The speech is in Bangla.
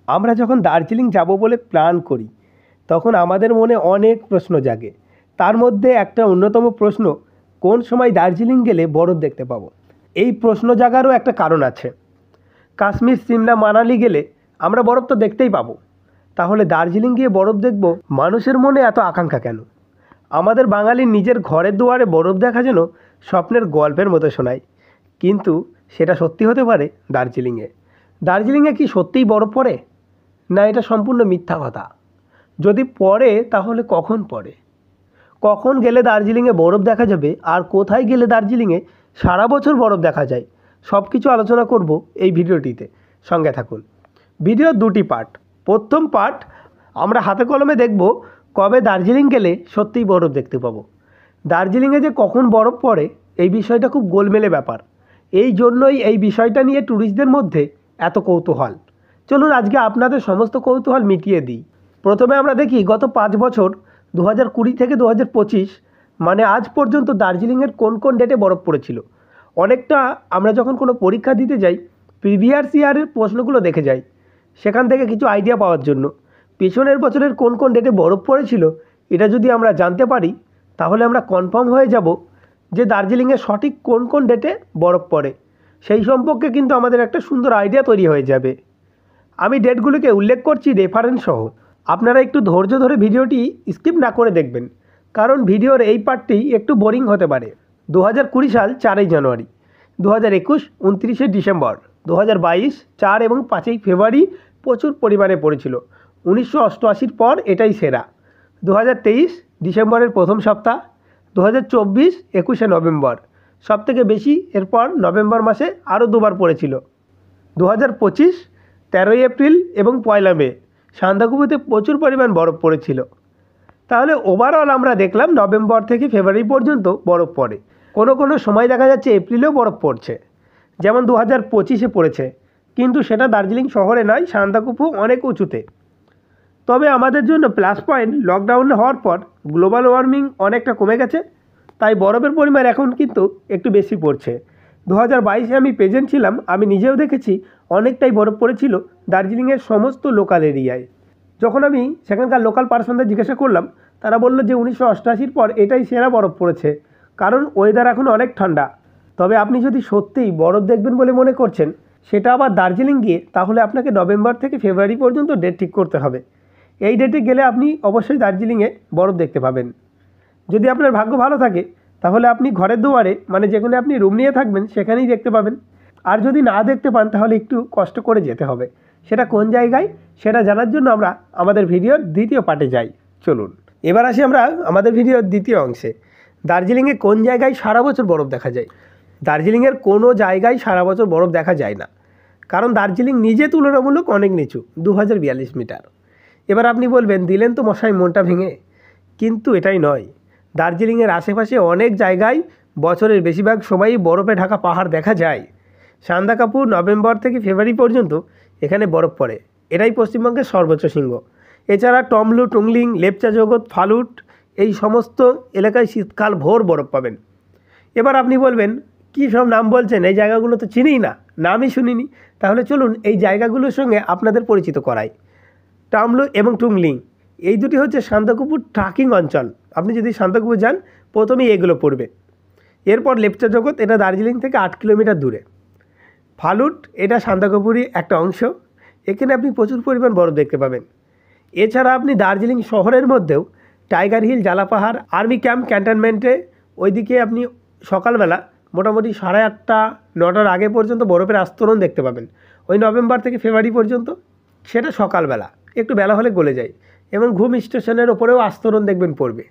আমরা যখন দার্জিলিং যাব বলে প্ল্যান করি তখন আমাদের মনে অনেক প্রশ্ন জাগে। তার মধ্যে একটা অন্যতম প্রশ্ন, কোন সময় দার্জিলিং গেলে বরফ দেখতে পাবো। এই প্রশ্ন জাগারও একটা কারণ আছে। কাশ্মীর, সিমলা, মানালি গেলে আমরা বরফ তো দেখতেই পাবো, তাহলে দার্জিলিং গিয়ে বরফ দেখব মানুষের মনে এত আকাঙ্ক্ষা কেন? আমাদের বাঙালির নিজের ঘরের দুয়ারে বরফ দেখা যেন স্বপ্নের গল্পের মতো শোনায়, কিন্তু সেটা সত্যি হতে পারে দার্জিলিংয়ে। দার্জিলিংয়ে কি সত্যিই বরফ পড়ে, না এটা সম্পূর্ণ মিথ্যা কথা? যদি পড়ে তাহলে কখন পড়ে, কখন গেলে দার্জিলিংয়ে বরফ দেখা যাবে, আর কোথায় গেলে দার্জিলিংয়ে সারা বছর বরফ দেখা যায়, সব কিছু আলোচনা করব এই ভিডিওটিতে। সঙ্গে থাকুন। ভিডিও দুটি পার্ট। প্রথম পার্ট আমরা হাতে কলমে দেখব কবে দার্জিলিং গেলে সত্যিই বরফ দেখতে পাবো। দার্জিলিংয়ে যে কখন বরফ পড়ে এই বিষয়টা খুব গোলমেলে ব্যাপার, এই জন্যই এই বিষয়টা নিয়ে ট্যুরিস্টদের মধ্যে এত কৌতূহল। চলুন আজকে আপনাদের সমস্ত কৌতূহল মিটিয়ে দিই। প্রথমে আমরা দেখি গত 5 বছর 2020 থেকে 2025 মানে আজ পর্যন্ত দার্জিলিংয়ের কোন কোন ডেটে বরফ পড়েছিল। অনেকটা আমরা যখন কোনো পরীক্ষা দিতে যাই প্রিভিয়াস ইয়ারের প্রশ্নগুলো দেখে যাই, সেখান থেকে কিছু আইডিয়া পাওয়ার জন্য পেছনের বছরের কোন কোন ডেটে বরফ পড়েছিল এটা যদি আমরা জানতে পারি তাহলে আমরা কনফার্ম হয়ে যাব যে দার্জিলিংয়ে সঠিক কোন কোন ডেটে বরফ পড়ে। সেই সম্পর্কে কিন্তু আমাদের একটা সুন্দর আইডিয়া তৈরি হয়ে যাবে। আমি ডেটগুলিকে উল্লেখ করছি রেফারেন্স সহ। আপনারা একটু ধৈর্য ধরে ভিডিওটি স্কিপ না করে দেখবেন, কারণ ভিডিওর এই পার্টটি একটু বোরিং হতে পারে। 2020 সাল 4ই জানুয়ারি, 2021 29শে ডিসেম্বর, 2022 4 এবং 5ই ফেব্রুয়ারি প্রচুর পরিমাণে পড়েছিল। 1988 পর এটাই সেরা। 2023 ডিসেম্বরের প্রথম সপ্তাহ, 2024 21শে নভেম্বর সবথেকে বেশি, এরপর নভেম্বর মাসে আরও দুবার পড়েছিল। 2025 13ই এপ্রিল এবং 1লা মে সান্দাকফুতে প্রচুর পরিমাণ বরফ পড়েছিল। তাহলে ওভারঅল আমরা দেখলাম নভেম্বর থেকে ফেব্রুয়ারি পর্যন্ত বরফ পড়ে। কোনো কোনো সময় দেখা যাচ্ছে এপ্রিলেও বরফ পড়ছে, যেমন 2025-এ পড়েছে, কিন্তু সেটা দার্জিলিং শহরে নয়, সান্দাকফু অনেক উঁচুতে। তবে আমাদের জন্য প্লাস পয়েন্ট, লকডাউন হওয়ার পর গ্লোবাল ওয়ার্মিং অনেকটা কমে গেছে, তাই বরফের পরিমাণ এখন কিন্তু একটু বেশি পড়ছে। 2022-এ আমি প্রেজেন্ট ছিলাম, আমি নিজেও দেখেছি অনেকটাই বরফ পড়েছিল দার্জিলিংয়ের সমস্ত লোকাল এরিয়ায়। যখন আমি সেখানকার লোকাল পার্সনদের জিজ্ঞাসা করলাম, তারা বলল যে 1988-র পর এটাই সেরা বরফ পড়েছে, কারণ ওয়েদার এখন অনেক ঠান্ডা। তবে আপনি যদি সত্যিই বরফ দেখবেন বলে মনে করছেন, সেটা আবার দার্জিলিং গিয়ে, তাহলে আপনাকে নভেম্বর থেকে ফেব্রুয়ারি পর্যন্ত ডেট ঠিক করতে হবে। এই ডেটে গেলে আপনি অবশ্যই দার্জিলিংয়ে বরফ দেখতে পাবেন। যদি আপনার ভাগ্য ভালো থাকে তাহলে আপনি ঘরের দুয়ারে, মানে যেখানে আপনি রুম নিয়ে থাকবেন সেখানেই দেখতে পাবেন। আর যদি না দেখতে পান তাহলে একটু কষ্ট করে যেতে হবে। সেটা কোন জায়গায় সেটা জানার জন্য আমরা আমাদের ভিডিওর দ্বিতীয় পার্টে যাই। চলুন এবার আসি আমরা আমাদের ভিডিওর দ্বিতীয় অংশে। দার্জিলিংয়ে কোন জায়গায় সারা বছর বরফ দেখা যায়? দার্জিলিংয়ের কোনো জায়গায় সারা বছর বরফ দেখা যায় না, কারণ দার্জিলিং নিজে তুলনামূলক অনেক নিচু, 2042 মিটার। এবার আপনি বলবেন, দিলেন তো মশাই মনটা ভেঙে, কিন্তু এটাই নয়। দার্জিলিংয়ের আশেপাশে অনেক জায়গায় বছরের বেশিরভাগ সময়ই বরফে ঢাকা পাহাড় দেখা যায়। সান্দাকফু নভেম্বর থেকে ফেব্রুয়ারি পর্যন্ত এখানে বরফ পড়ে, এটাই পশ্চিমবঙ্গের সর্বোচ্চ শৃঙ্গ। এছাড়া টমলু, টুংলিং, লেপচা জগৎ, ফালুট এই সমস্ত এলাকায় শীতকাল ভোর বরফ পাবেন। এবার আপনি বলবেন, কী সব নাম বলছেন, এই জায়গাগুলো তো চিনিই না, নামই শুনিনি। তাহলে চলুন এই জায়গাগুলোর সঙ্গে আপনাদের পরিচিত করাই। টমলু এবং টুংলিং এই দুটি হচ্ছে সান্দাকফুর ট্রাকিং অঞ্চল। আপনি যদি সান্দাকফু যান প্রথমেই এগুলো পড়বে। এরপর লেপচা জগৎ, এটা দার্জিলিং থেকে 8 কিলোমিটার দূরে। ফালুট এটা সান্দাকফুরই একটা অংশ, এখানে আপনি প্রচুর পরিমাণ বরফ দেখতে পাবেন। এছাড়া আপনি দার্জিলিং শহরের মধ্যেও টাইগার হিল, জালাপাহাড়, আর্মি ক্যাম্প, ক্যান্টনমেন্টে ওইদিকে আপনি সকালবেলা মোটামুটি 8:30 9টার আগে পর্যন্ত বরফের আস্তরণ দেখতে পাবেন। ওই নভেম্বর থেকে ফেব্রুয়ারি পর্যন্ত, সেটা সকালবেলা, একটু বেলা হলে গলে যায়। এবং ঘুম স্টেশনের ওপরেও আস্তরণ দেখবেন পড়বে।